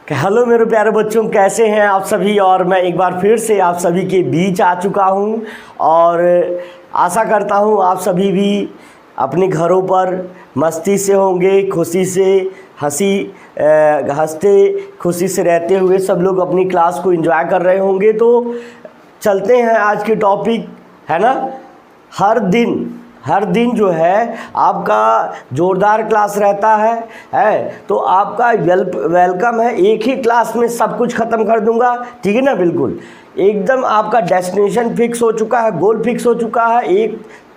Hello मेरे प्यारे बच्चों, कैसे हैं आप सभी। और मैं एक बार फिर से आप सभी के बीच आ चुका हूं और आशा करता हूं आप सभी भी अपने घरों पर मस्ती से होंगे, खुशी से हंसते खुशी से रहते हुए सब लोग अपनी क्लास को एंजॉय कर रहे होंगे। तो चलते हैं आज के टॉपिक, है ना। हर दिन जो है आपका ज़ोरदार क्लास रहता है तो आपका वेलकम है। एक ही क्लास में सब कुछ ख़त्म कर दूंगा, ठीक है ना। बिल्कुल एकदम आपका डेस्टिनेशन फिक्स हो चुका है, गोल फिक्स हो चुका है।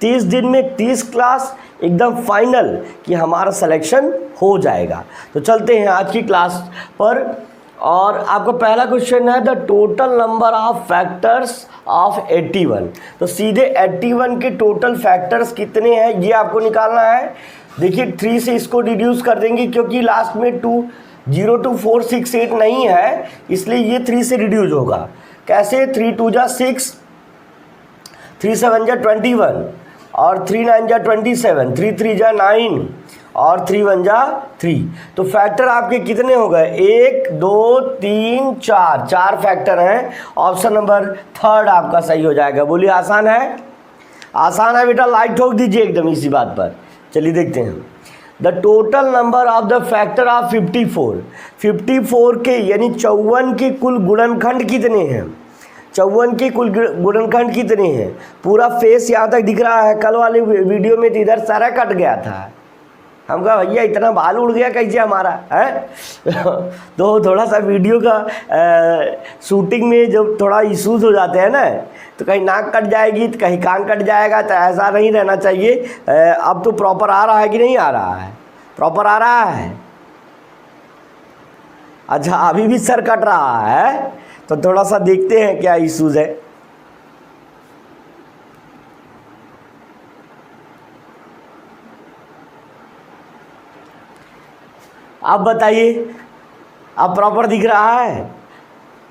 30 दिन में 30 क्लास एकदम फाइनल कि हमारा सिलेक्शन हो जाएगा। तो चलते हैं आज की क्लास पर। और आपका पहला क्वेश्चन है the total number of factors of 81। तो सीधे 81 के टोटल फैक्टर्स कितने हैं ये आपको निकालना है। देखिए 3 से इसको रिड्यूस कर देंगे क्योंकि लास्ट में 202,468 नहीं है, इसलिए ये 3 से रिड्यूस होगा। कैसे? 3 2 जा 6, 3 7 जा 21 और 3 9 जा 27, 3 3 जा 9 और 3 1 जा 3। तो फैक्टर आपके कितने हो गए? 1 2 3 4, 4 फैक्टर हैं। ऑप्शन नंबर 3 आपका सही हो जाएगा। बोलिए आसान है? आसान है बेटा, लाइक ठोक दीजिए एकदम इसी बात पर। चलिए देखते हैं the total number of the factor of 54 के यानी 54 के कुल गुणनखंड कितने हैं? 54 के कुल गुणनखंड कितने हैं? पूरा फेस यहाँ तक दिख रहा है। कल वाले वीडियो में तो इधर सारा कट गया था। हम कहा भैया इतना बाल उड़ गया कैसे हमारा है। तो थोड़ा सा वीडियो का शूटिंग में जब थोड़ा इश्यूज हो जाते हैं ना, तो कहीं नाक कट जाएगी तो कहीं कान कट जाएगा, तो ऐसा नहीं रहना चाहिए। अब तो प्रॉपर आ रहा है कि नहीं आ रहा है? प्रॉपर आ रहा है। अच्छा अभी भी सर कट रहा है, तो थोड़ा सा देखते हैं क्या इश्यूज है। आप बताइए, अब प्रॉपर दिख रहा है?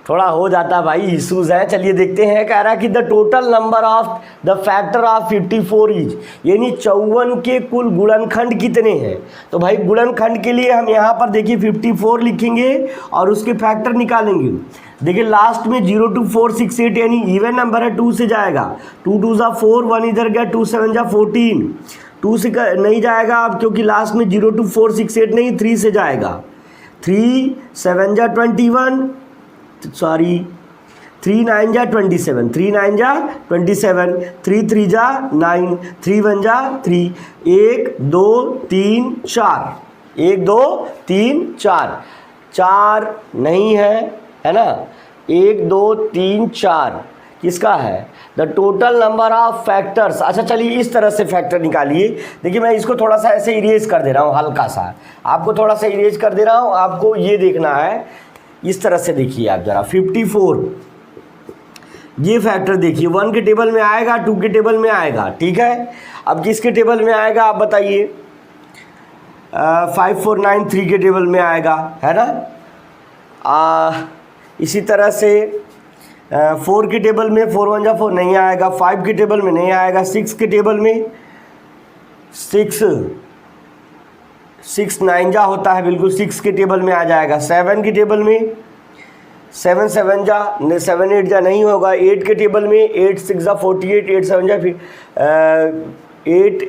थोड़ा हो जाता भाई, इश्यूज है। चलिए देखते हैं। कह रहा है कि the total number of the factor of 54 is, यानी 54 के कुल गुणनखंड कितने हैं। तो भाई गुणनखंड के लिए हम यहाँ पर देखिए 54 लिखेंगे और उसके फैक्टर निकालेंगे। देखिए लास्ट में 02468 यानी इवन नंबर है, 2 से जाएगा। 2 2 जा 4, 1 इधर गया, 2 7 जा 14, 2 से नहीं जाएगा अब क्योंकि लास्ट में 02468 नहीं, 3 से जाएगा। 3 7 जा 21, सॉरी 3 9 जा 27, 3 9 जा 27, 3 3 जा 9, 3 1 जा 3, 1 2 3 4, 1 2 3 4, 4 नहीं है ना। 1 2 3 4 किसका है? The total number of factors. अच्छा चलिए इस तरह से फैक्टर निकालिए। देखिए मैं इसको थोड़ा सा ऐसे इरेज कर दे रहा हूँ, हल्का सा आपको थोड़ा सा इरेज कर दे रहा हूँ। आपको ये देखना है, इस तरह से देखिए आप जरा। 54 ये फैक्टर देखिए 1 के टेबल में आएगा, 2 के टेबल में आएगा, ठीक है। अब किसके टेबल में आएगा आप बताइए? 5493 के टेबल में आएगा, है ना। इसी तरह से 4 के टेबल में 4 1 जा 4 नहीं आएगा, 5 के टेबल में नहीं आएगा, 6 के टेबल में 6 9 जा होता है, बिल्कुल 6 के टेबल में आ जाएगा। 7 के टेबल में 7 7 जा 7 8 जा नहीं होगा। 8 के टेबल में 8 6 जा 48, 8 7 जा 8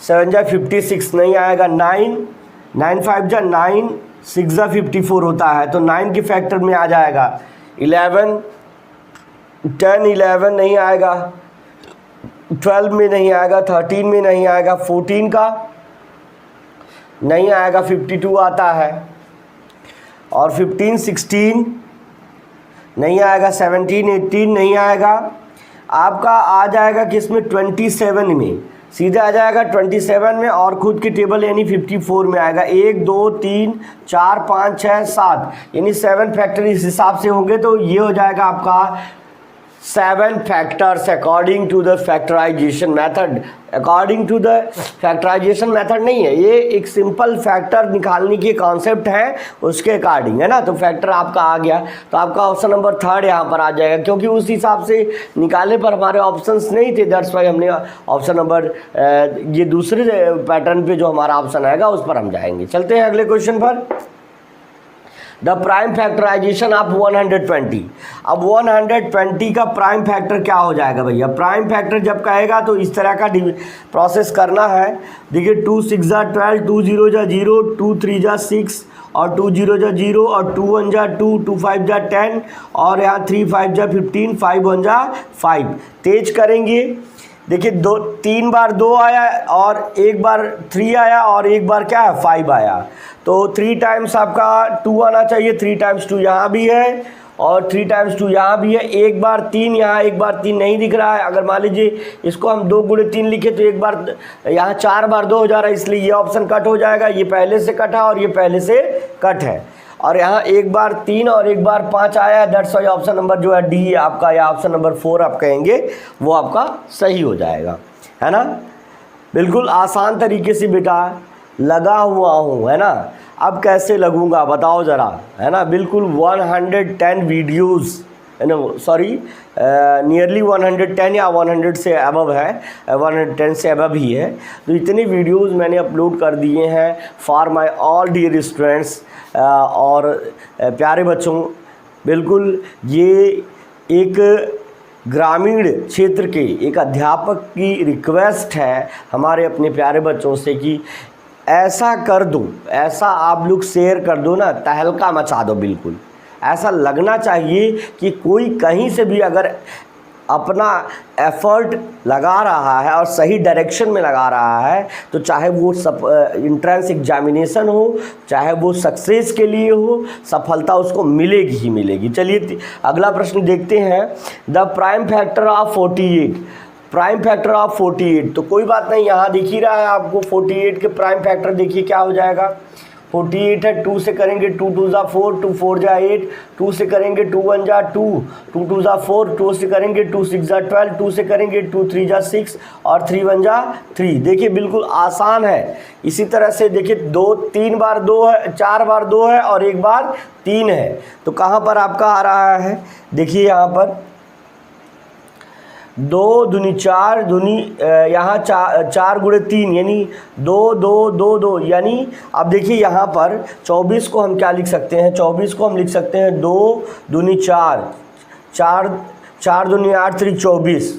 7 जा 56 नहीं आएगा। 9 5 जा 9, 6 जा 54 होता है, तो 9 के फैक्टर में आ जाएगा। 11 10 11 नहीं आएगा, 12 में नहीं आएगा, 13 में नहीं आएगा, 14 का नहीं आएगा, 52 आता है। और 15 16 नहीं आएगा, 17 18 नहीं आएगा। आपका आ जाएगा किसमें? 27 में, सीधे आ जाएगा 27 में और खुद की टेबल यानी 54 में आएगा। 1 2 3 4 5 6 7 यानी 7 फैक्टर इस हिसाब से होंगे। तो ये हो जाएगा आपका 7 factors according to the factorization method. According to the factorization method नहीं है, ये एक सिंपल फैक्टर निकालने की कॉन्सेप्ट है, उसके अकॉर्डिंग, है ना। तो फैक्टर आपका आ गया, तो आपका ऑप्शन नंबर 3 यहाँ पर आ जाएगा क्योंकि उस हिसाब से निकालने पर हमारे ऑप्शंस नहीं थे। दैट्स वाई हमने ऑप्शन नंबर ये दूसरे पैटर्न पे जो हमारा ऑप्शन आएगा उस पर हम जाएंगे। चलते हैं अगले क्वेश्चन पर। The prime factorization of 120। अब 120 का प्राइम फैक्टर क्या हो जाएगा भैया? प्राइम फैक्टर जब कहेगा तो इस तरह का प्रोसेस करना है। देखिए 2 6 जा 12, 2 0 जा 0, 2 3 जा 6 और 2 0 जा 0 और 2 1 जा 2, 2 5 जा 10 और यहाँ 3 5 जा 15, 5 1 जा 5। तेज करेंगे। देखिए 3 बार 2 आया और एक बार 3 आया और एक बार क्या है 5 आया। तो 3 टाइम्स आपका 2 आना चाहिए, 3 टाइम्स 2 यहाँ भी है और 3 टाइम्स 2 यहाँ भी है। एक बार 3 यहाँ, एक बार 3 नहीं दिख रहा है। अगर मान लीजिए इसको हम 2 × 3 लिखे तो एक बार यहाँ 4 बार 2 हो जा रहा है, इसलिए ये ऑप्शन कट हो जाएगा। ये पहले से कट है और ये पहले से कट है। और यहाँ एक बार 3 और एक बार 5 आया है, दैट्स वाई ऑप्शन नंबर जो है डी आपका या ऑप्शन नंबर 4 आप कहेंगे वो आपका सही हो जाएगा, है ना। बिल्कुल आसान तरीके से बेटा लगा हुआ हूँ, है ना। अब कैसे लगूंगा बताओ ज़रा, है ना। बिल्कुल 110 वीडियोज़, है ना, सॉरी नियरली 110 या 100 से अबव है, 110 से अबव ही है। तो इतने वीडियोज़ मैंने अपलोड कर दिए हैं for my all dear students और प्यारे बच्चों। बिल्कुल ये एक ग्रामीण क्षेत्र के एक अध्यापक की रिक्वेस्ट है हमारे अपने प्यारे बच्चों से कि ऐसा कर दो, ऐसा आप लोग शेयर कर दो ना, तहलका मचा दो। बिल्कुल ऐसा लगना चाहिए कि कोई कहीं से भी अगर अपना एफर्ट लगा रहा है और सही डायरेक्शन में लगा रहा है तो चाहे वो इंट्रेंस एग्जामिनेशन हो, चाहे वो सक्सेस के लिए हो, सफलता उसको मिलेगी ही मिलेगी। चलिए अगला प्रश्न देखते हैं। The prime factor of 48, prime factor of 48। तो कोई बात नहीं, यहाँ दिख ही रहा है आपको 48 के प्राइम फैक्टर। देखिए क्या हो जाएगा, 48 है, 2 से करेंगे 2 2 जा 4, 2 4 जा 8, 2 से करेंगे 2 1 जा 2, 2 2 जा 4, 2 से करेंगे 2 6 जा 12, 2 से करेंगे 2 3 जा 6 और 3 1 जा 3। देखिए बिल्कुल आसान है। इसी तरह से देखिए 3 बार 2 है, 4 बार 2 है और एक बार 3 है। तो कहाँ पर आपका आ रहा है, देखिए यहाँ पर 2 दूनी 4 दूनी यहाँ 4 × 3 यानी 2 2 2 2 यानी अब देखिए यहाँ पर 24 को हम क्या लिख सकते हैं, 24 को हम लिख सकते हैं 2 दूनी 4, 4 दूनी 8, 3 24।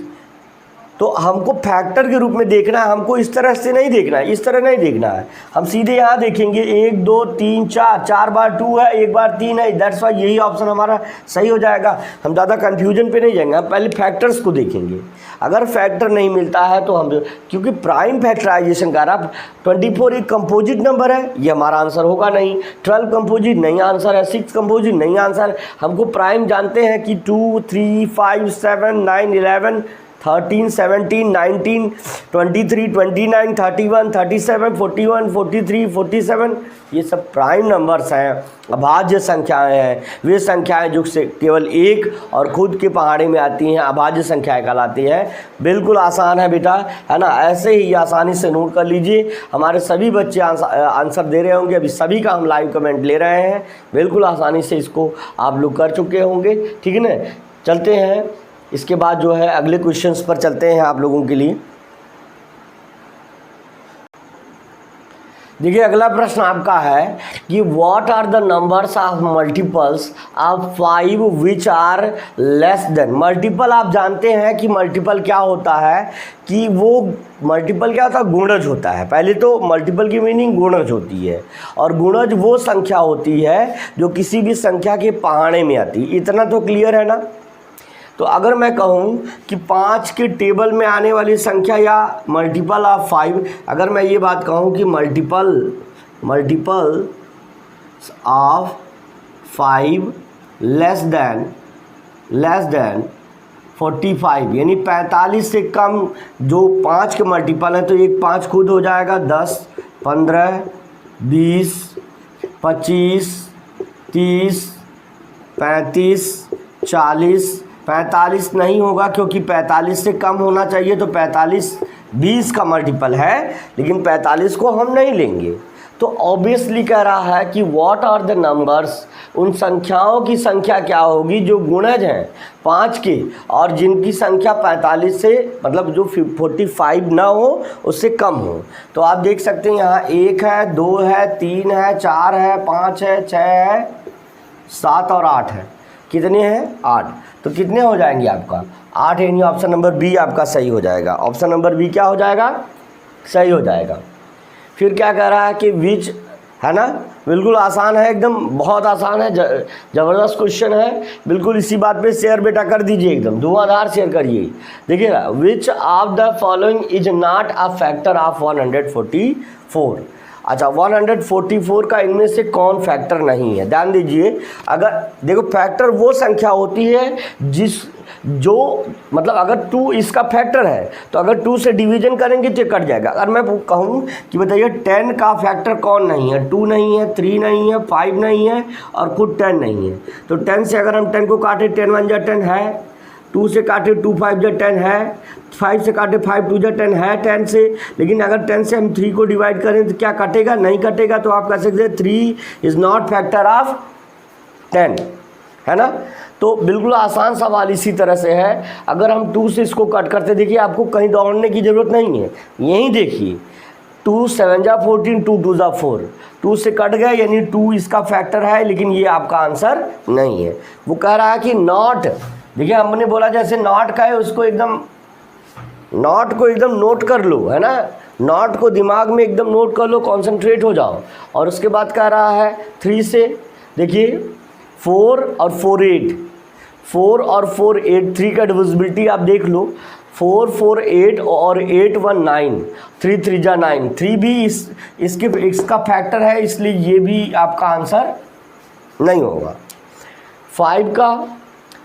तो हमको फैक्टर के रूप में देखना है, हमको इस तरह से नहीं देखना है, इस तरह नहीं देखना है। हम सीधे यहाँ देखेंगे 1 2 3 4, 4 बार 2 है, एक बार 3 है, दैट्स वाई यही ऑप्शन हमारा सही हो जाएगा। हम ज़्यादा कन्फ्यूजन पे नहीं जाएंगे, हम पहले फैक्टर्स को देखेंगे। अगर फैक्टर नहीं मिलता है तो हम, क्योंकि प्राइम फैक्टराइजेशन का 24 एक कंपोजिट नंबर है, ये हमारा आंसर होगा नहीं। 12 कंपोजिट नहीं आंसर है, 6 कंपोजिट नहीं आंसर है। हमको प्राइम जानते हैं कि 2 3 5 7 9 11 13 17 19 23 29 31 37 41 43 47, ये सब प्राइम नंबर्स हैं, अभाज्य संख्याएं हैं। वे संख्याएं जो से केवल एक और खुद के पहाड़े में आती हैं अभाज्य संख्याएं कहलाती हैं। बिल्कुल आसान है बेटा, है ना। ऐसे ही आसानी से नोट कर लीजिए। हमारे सभी बच्चे आंसर दे रहे होंगे, अभी सभी का हम लाइव कमेंट ले रहे हैं। बिल्कुल आसानी से इसको आप लोग कर चुके होंगे, ठीक है ना। चलते हैं इसके बाद जो है अगले क्वेश्चंस पर चलते हैं आप लोगों के लिए। देखिए अगला प्रश्न आपका है कि what are the numbers of multiples of 5 which are less than. Multiple आप जानते हैं कि मल्टीपल क्या होता है, कि वो मल्टीपल क्या होता है, गुणज होता है। पहले तो मल्टीपल की मीनिंग गुणज होती है, और गुणज वो संख्या होती है जो किसी भी संख्या के पहाड़े में आती है। इतना तो क्लियर है ना। तो अगर मैं कहूँ कि 5 के टेबल में आने वाली संख्या या मल्टीपल ऑफ 5, अगर मैं ये बात कहूँ कि मल्टीपल ऑफ 5 लेस देन 45, यानी 45 से कम जो 5 के मल्टीपल है, तो एक 5 खुद हो जाएगा 10 15 20 25 30 35 40। 45 नहीं होगा क्योंकि 45 से कम होना चाहिए, तो 45 20 का मल्टीपल है, लेकिन 45 को हम नहीं लेंगे। तो ऑब्वियसली कह रहा है कि व्हाट आर द नंबर्स, उन संख्याओं की संख्या क्या होगी जो गुणज हैं 5 के और जिनकी संख्या 45 से मतलब जो 45 ना हो उससे कम हो। तो आप देख सकते हैं यहाँ 1 है, 2 है, 3 है, 4 है, 5 है, 6 है, 7 और 8 है, कितने हैं 8, तो कितने हो जाएंगे आपका 8, यानी ऑप्शन नंबर बी आपका सही हो जाएगा। ऑप्शन नंबर बी क्या हो जाएगा, सही हो जाएगा। फिर क्या कह रहा है कि विच, है ना, बिल्कुल आसान है, एकदम बहुत आसान है, ज़बरदस्त क्वेश्चन है, बिल्कुल इसी बात पे शेयर बेटा कर दीजिए, एकदम धुआंधार शेयर करिए। देखिएगा, which of the following is not a factor of 144। अच्छा, 144 का इनमें से कौन फैक्टर नहीं है, ध्यान दीजिए। अगर देखो, फैक्टर वो संख्या होती है जो मतलब अगर 2 इसका फैक्टर है तो अगर 2 से डिवीजन करेंगे तो कट जाएगा। अगर मैं कहूँ कि बताइए 10 का फैक्टर कौन नहीं है, 2 नहीं है, 3 नहीं है, 5 नहीं है और खुद 10 नहीं है, तो 10 से अगर हम 10 को काटे 10 1 जा 10 है, 2 से काटे 2 5 जा 10 है, 5 से काटे 5 2 जा 10 है 10 से। लेकिन अगर 10 से हम 3 को डिवाइड करें तो क्या कटेगा, नहीं कटेगा, तो आप कह सकते हैं 3 इज़ नॉट फैक्टर ऑफ 10, है ना। तो बिल्कुल आसान सवाल इसी तरह से है। अगर हम 2 से इसको कट करते, देखिए आपको कहीं दौड़ने की ज़रूरत नहीं है, यहीं देखिए 2 7 जा 14, 2 2 जा 4, 2 से कट गया यानी 2 इसका फैक्टर है, लेकिन ये आपका आंसर नहीं है। वो कह रहा है कि नॉट, देखिए हमने बोला जैसे नॉट का है उसको एकदम, नॉट को एकदम नोट कर लो, है ना, नॉट को दिमाग में एकदम नोट कर लो, कॉन्सेंट्रेट हो जाओ। और उसके बाद कह रहा है 3 से, देखिए 4 और 4 8, 4 और 4 8, 3 का डिविजिबिलिटी आप देख लो, 4 4 8 और 8 1 9, 3 3 जा 9, 3 भी इसका फैक्टर है, इसलिए ये भी आपका आंसर नहीं होगा। 5 का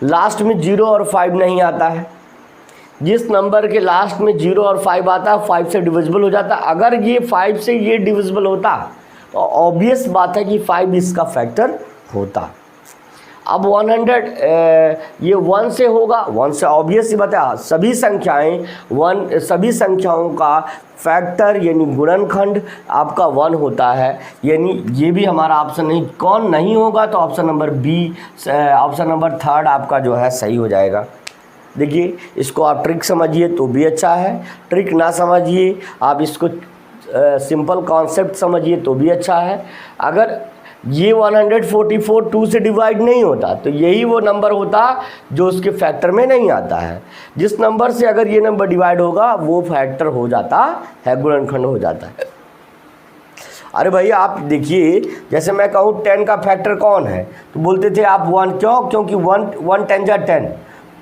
लास्ट में 0 और 5 नहीं आता है, जिस नंबर के लास्ट में 0 और 5 आता है 5 से डिविजिबल हो जाता है। अगर ये 5 से ये डिविजिबल होता तो ऑब्वियस बात है कि 5 इसका फैक्टर होता। अब 100 ये 1 से होगा, 1 से ऑब्वियस ही बात है, सभी संख्याओं का फैक्टर यानी गुणनखंड आपका 1 होता है, यानी ये भी हमारा ऑप्शन नहीं, कौन नहीं होगा, तो option number B, option number 3 आपका जो है सही हो जाएगा। देखिए, इसको आप ट्रिक समझिए तो भी अच्छा है, ट्रिक ना समझिए आप इसको सिंपल कॉन्सेप्ट समझिए तो भी अच्छा है। अगर ये 144 2 से डिवाइड नहीं होता तो यही वो नंबर होता जो उसके फैक्टर में नहीं आता है। जिस नंबर से अगर ये नंबर डिवाइड होगा वो फैक्टर हो जाता है, गुणनखंड हो जाता है। अरे भाई आप देखिए, जैसे मैं कहूँ 10 का फैक्टर कौन है, तो बोलते थे आप 1, क्यों, क्योंकि 1 10 जा 10,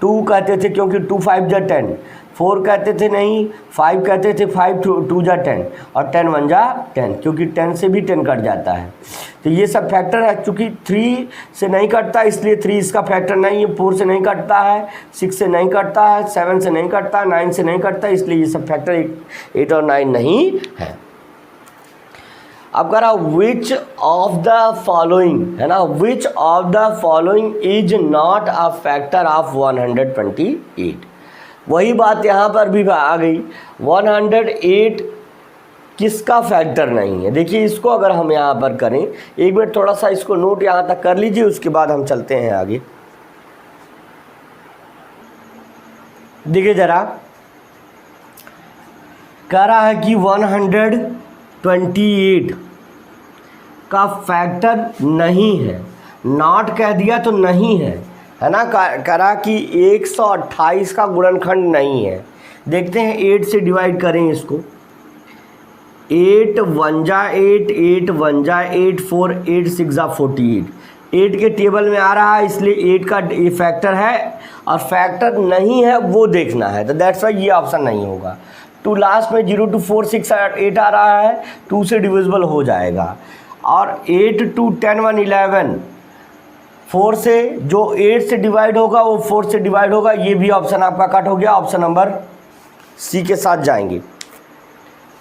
2 कहते थे क्योंकि 2 5 जा 10, 4 कहते थे नहीं, 5 कहते थे 5 2 जा 10 और 10 1 जा 10, क्योंकि 10 से भी 10 कट जाता है। तो ये सब फैक्टर है, चूँकि 3 से नहीं कटता इसलिए 3 इसका फैक्टर नहीं है, 4 से नहीं कटता है, 6 से नहीं कटता है, 7 से नहीं कटता, 9 से नहीं कटता, इसलिए ये सब फैक्टर 8 और 9 नहीं है। अब कह रहा विच ऑफ द फॉलोइंग, है ना, which of the following is not a factor of 128। वही बात यहाँ पर भी आ गई, 108 किसका फैक्टर नहीं है। देखिए, इसको अगर हम यहाँ पर करें, एक मिनट थोड़ा सा इसको नोट यहाँ तक कर लीजिए, उसके बाद हम चलते हैं आगे। देखिए जरा, कह रहा है कि 128 का फैक्टर नहीं है, नॉट कह दिया तो नहीं है, है ना। कह रहा कि 128 का गुणनखंड नहीं है। देखते हैं 8 से डिवाइड करें इसको, 8 1 जा 8, 8 1 जा 8, 4 8 6 जा 48, 8 के टेबल में आ रहा है इसलिए 8 का ये फैक्टर है और फैक्टर नहीं है वो देखना है, तो दैट्स वाई ये ऑप्शन नहीं होगा। 2 लास्ट में 0 2 4 6 8 आ रहा है, 2 से डिविजिबल हो जाएगा। और 8 2 10 1 11, 4 से जो 8 से डिवाइड होगा वो 4 से डिवाइड होगा, ये भी ऑप्शन आपका कट हो गया। ऑप्शन नंबर सी के साथ जाएंगे।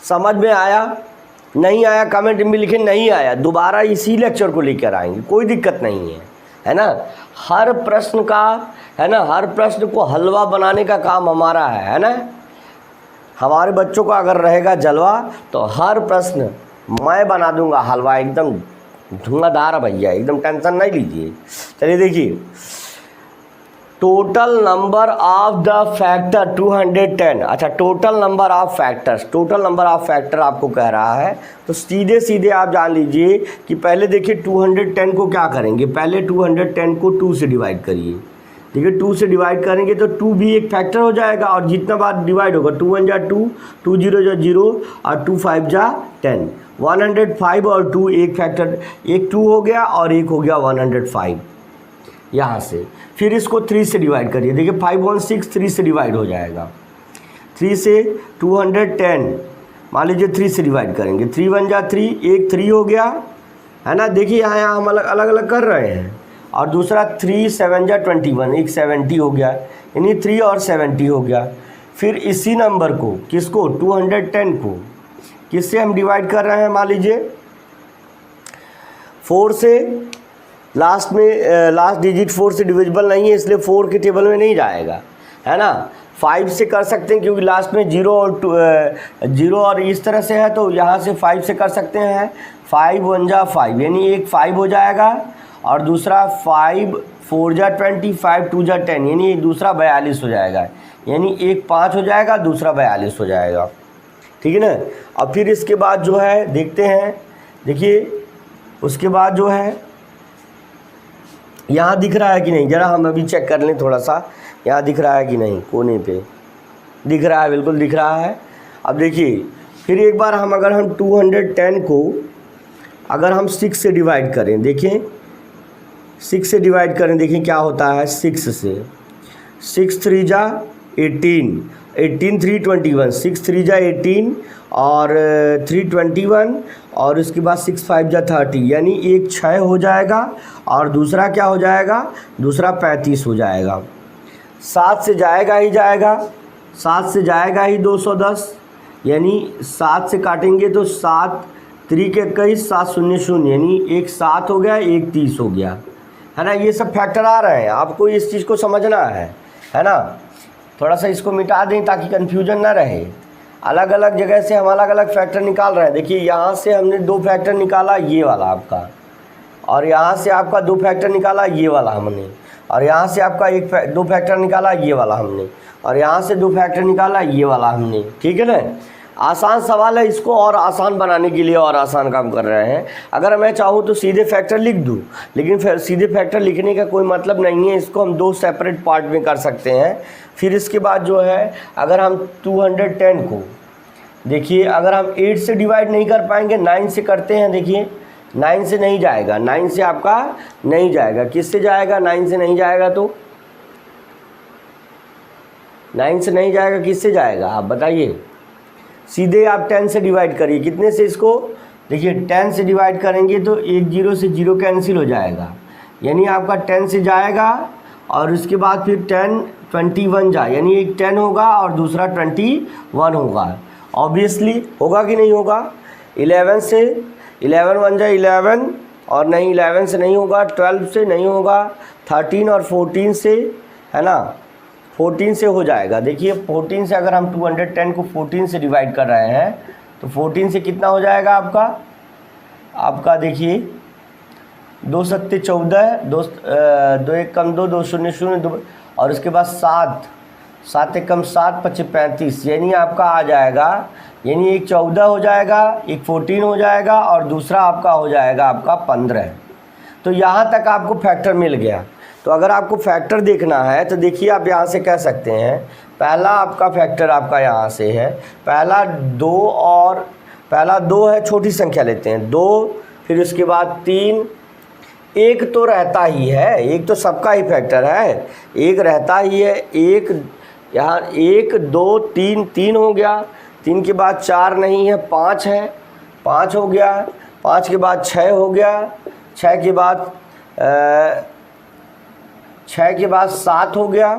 समझ में आया? नहीं आया कमेंट में लिखें नहीं आया, दोबारा इसी लेक्चर को लेकर आएंगे, कोई दिक्कत नहीं है ना। हर प्रश्न का, है ना, हर प्रश्न को हलवा बनाने का काम हमारा है ना। हमारे बच्चों का अगर रहेगा जलवा तो हर प्रश्न मैं बना दूंगा हलवा, एकदम धुआंधार भैया, एकदम टेंशन नहीं लीजिए। चलिए देखिए, total number of the factor 210। अच्छा, total number of factors, total number of factor आपको कह रहा है, तो सीधे सीधे आप जान लीजिए कि पहले देखिए 210 को क्या करेंगे, पहले 210 को 2 से डिवाइड करिए। देखिए 2 से डिवाइड करेंगे तो 2 भी एक फैक्टर हो जाएगा, और जितना बार डिवाइड होगा 2 1 जा 2, 2 0 जा 0, और 2 5 जा 10। 105 और 2 एक फैक्टर, एक 2 हो गया और एक हो गया 105 यहाँ से। फिर इसको 3 से डिवाइड करिए, देखिए 516 3 से डिवाइड हो जाएगा। 3 से 210 मान लीजिए 3 से डिवाइड करेंगे, 3 1 जा 3, एक 3 हो गया है ना। देखिए यहाँ हम अलग अलग कर रहे हैं। और दूसरा 3 7 जा 21, एक 70 हो गया, यानी 3 और 70 हो गया। फिर इसी नंबर को, किसको, 210 को किससे हम डिवाइड कर रहे हैं, मान लीजिए 4 से, लास्ट में लास्ट डिजिट 4 से डिविजिबल नहीं है, इसलिए 4 के टेबल में नहीं जाएगा, है ना। 5 से कर सकते हैं क्योंकि लास्ट में 0 और 0 और इस तरह से है, तो यहाँ से 5 से कर सकते हैं। 5 1 जा 5, यानी एक 5 हो जाएगा, और दूसरा 5 4 जा 20, 5 2 जा 10, यानी दूसरा 42 हो जाएगा, यानी एक 5 हो जाएगा, दूसरा 42 हो जाएगा, ठीक है ना। अब फिर इसके बाद जो है देखते हैं, देखिए उसके बाद जो है यहाँ दिख रहा है कि नहीं, ज़रा हम अभी चेक कर लें थोड़ा सा, यहाँ दिख रहा है कि नहीं, कोने पे दिख रहा है, बिल्कुल दिख रहा है। अब देखिए फिर एक बार हम, अगर हम 210 को अगर हम 6 से डिवाइड करें, देखें 6 से डिवाइड करें, देखें क्या होता है। 6 से 6 3 जा 18, 18 3 21, 6 3 जा 18 और 3 21, और उसके बाद 6 5 जा 30, यानी एक 6 हो जाएगा, और दूसरा क्या हो जाएगा, दूसरा 35 हो जाएगा। 7 से जाएगा ही जाएगा, 7 से जाएगा ही 210, यानी 7 से काटेंगे तो 7 3 के 21, 7 0 0, यानी एक 7 हो गया, एक 30 हो गया, है ना। ये सब फैक्टर आ रहे हैं, आपको इस चीज़ को समझना है ना। थोड़ा सा इसको मिटा दें ताकि कन्फ्यूजन ना रहे। अलग अलग जगह से हम अलग अलग फैक्टर निकाल रहे हैं। देखिए यहाँ से हमने 2 फैक्टर निकाला, ये वाला आपका, और यहाँ से आपका 2 फैक्टर निकाला, ये वाला हमने, और यहाँ से आपका 2 फैक्टर निकाला, ये वाला हमने, और यहाँ से 2 फैक्टर निकाला, ये वाला हमने, ठीक है ना। आसान सवाल है, इसको और आसान बनाने के लिए और आसान काम कर रहे हैं। अगर मैं चाहूँ तो सीधे फैक्टर लिख दूँ, लेकिन फिर सीधे फैक्टर लिखने का कोई मतलब नहीं है, इसको हम 2 सेपरेट पार्ट में कर सकते हैं। फिर इसके बाद जो है, अगर हम 210 को देखिए, अगर हम 8 से डिवाइड नहीं कर पाएंगे, 9 से करते हैं। देखिए 9 से नहीं जाएगा, 9 से आपका नहीं जाएगा, किससे जाएगा, 9 से नहीं जाएगा, तो 9 से नहीं जाएगा, किससे जाएगा आप बताइए। सीधे आप 10 से डिवाइड करिए, कितने से इसको, देखिए 10 से डिवाइड करेंगे तो एक 0 से 0 कैंसिल हो जाएगा, यानी आपका 10 से जाएगा, और उसके बाद फिर 10 21 जा, यानी एक 10 होगा और दूसरा 21 होगा। ऑब्वियसली होगा कि नहीं होगा। 11 से 11 1 जा 11, और नहीं 11 से नहीं होगा, 12 से नहीं होगा, 13 और 14 से, है ना, 14 से हो जाएगा। देखिए 14 से अगर हम 210 को 14 से डिवाइड कर रहे हैं तो 14 से कितना हो जाएगा आपका देखिए 2 7 14, 2 1 कम 2, 2 0 0, 2, और उसके बाद 7 7 1 कम 7, 25 35, यानी आपका आ जाएगा, यानी एक 14 हो जाएगा, एक 14 हो जाएगा, और दूसरा आपका हो जाएगा आपका 15। तो यहाँ तक आपको फैक्टर मिल गया। तो अगर आपको फैक्टर देखना है तो देखिए आप यहाँ से कह सकते हैं, पहला आपका फैक्टर आपका यहाँ से है, पहला 2, और पहला 2 है, छोटी संख्या लेते हैं 2, फिर उसके बाद 3, एक तो रहता ही है, एक तो सबका ही फैक्टर है, एक रहता ही है, एक यहाँ 1 2 3, 3 हो गया, 3 के बाद 4 नहीं है, 5 है, 5 हो गया, 5 के बाद 6 हो गया, 6 के बाद 7 हो गया,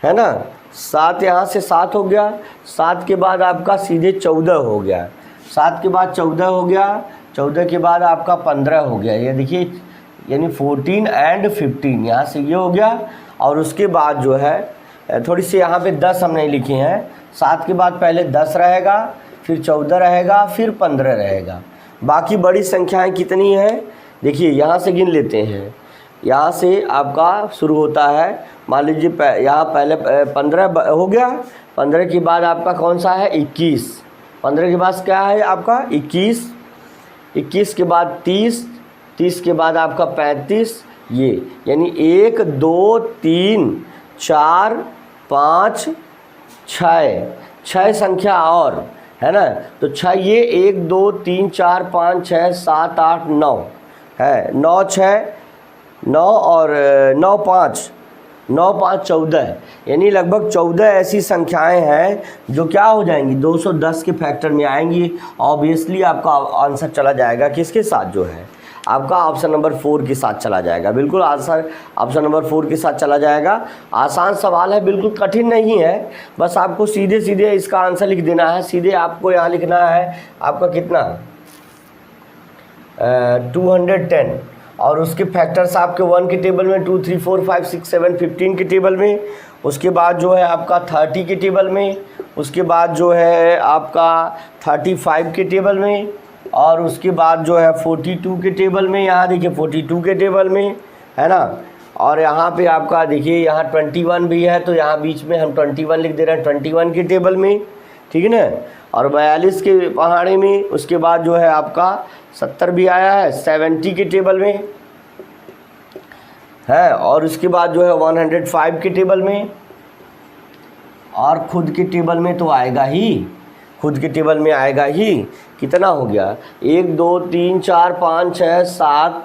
है ना, 7 यहाँ से 7 हो गया, 7 के बाद आपका सीधे 14 हो गया, 7 के बाद 14 हो गया, 14 के बाद आपका 15 हो गया, ये देखिए, यानी 14 एंड 15, यहाँ से ये हो गया। और उसके बाद जो है थोड़ी सी यहाँ पे 10 हम नहीं लिखे हैं, 7 के बाद पहले 10 रहेगा, फिर 14 रहेगा, फिर 15 रहेगा। बाकी बड़ी संख्याएं कितनी हैं देखिए यहाँ से गिन लेते हैं, यहाँ से आपका शुरू होता है, मान लीजिए यहाँ पहले 15 हो गया, 15 के बाद आपका कौन सा है 21, 15 के बाद क्या है आपका 21, 21 के बाद 30, 30 के बाद आपका 35, ये यानी 1 2 3 4 5 6 संख्या और है ना, तो 6 ये 1 2 3 4 5 6 7 8 9 है, 9 6 9 और 9 5 14, यानी लगभग 14 ऐसी संख्याएं हैं जो क्या हो जाएंगी 210 के फैक्टर में आएंगी। ऑब्वियसली आपका आंसर चला जाएगा किसके साथ, जो है आपका ऑप्शन नंबर 4 के साथ चला जाएगा। बिल्कुल आंसर ऑप्शन नंबर 4 के साथ चला जाएगा। आसान सवाल है, बिल्कुल कठिन नहीं है, बस आपको सीधे सीधे इसका आंसर लिख देना है। सीधे आपको यहाँ लिखना है आपका कितना 210 और उसके फैक्टर्स आपके 1 के टेबल में, 2 3 4 5 6 7 15 के टेबल में, उसके बाद जो है आपका 30 के टेबल में, उसके बाद जो है आपका 35 के टेबल में, और उसके बाद जो है 42 के टेबल में। यहाँ देखिए 42 के टेबल में है ना, और यहाँ पे आपका देखिए यहाँ 21 भी है, तो यहाँ बीच में हम 21 लिख दे रहे हैं 21 के टेबल में, ठीक है ना। और 42 के पहाड़े में, उसके बाद जो है आपका 70 भी आया है 70 के टेबल में है, और उसके बाद जो है 105 के टेबल में, और खुद के टेबल में तो आएगा ही, खुद के टेबल में आएगा ही। कितना हो गया 1 2 3 4 5 6 7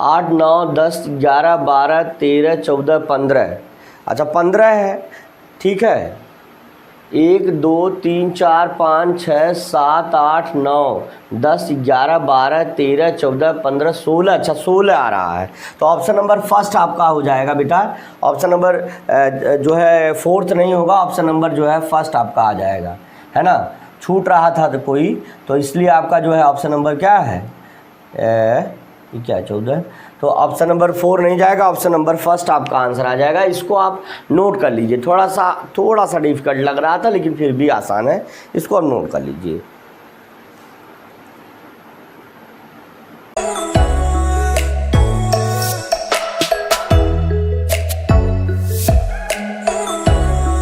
8 9 10 11 12 13 14 15, अच्छा 15 है, ठीक है। 1 2 3 4 5 6 7 8 9 10 11 12 13 14 15 16, अच्छा 16 आ रहा है। तो ऑप्शन नंबर फर्स्ट आपका हो जाएगा बेटा। ऑप्शन नंबर जो है 4th नहीं होगा, ऑप्शन नंबर जो है फर्स्ट आपका आ जाएगा, है ना। छूट रहा था तो कोई, तो इसलिए आपका जो है ऑप्शन नंबर क्या है ये क्या 14, तो ऑप्शन नंबर 4 नहीं जाएगा, ऑप्शन नंबर फर्स्ट आपका आंसर आ जाएगा। इसको आप नोट कर लीजिए, थोड़ा सा डिफिकल्ट लग रहा था लेकिन फिर भी आसान है, इसको आप नोट कर लीजिए।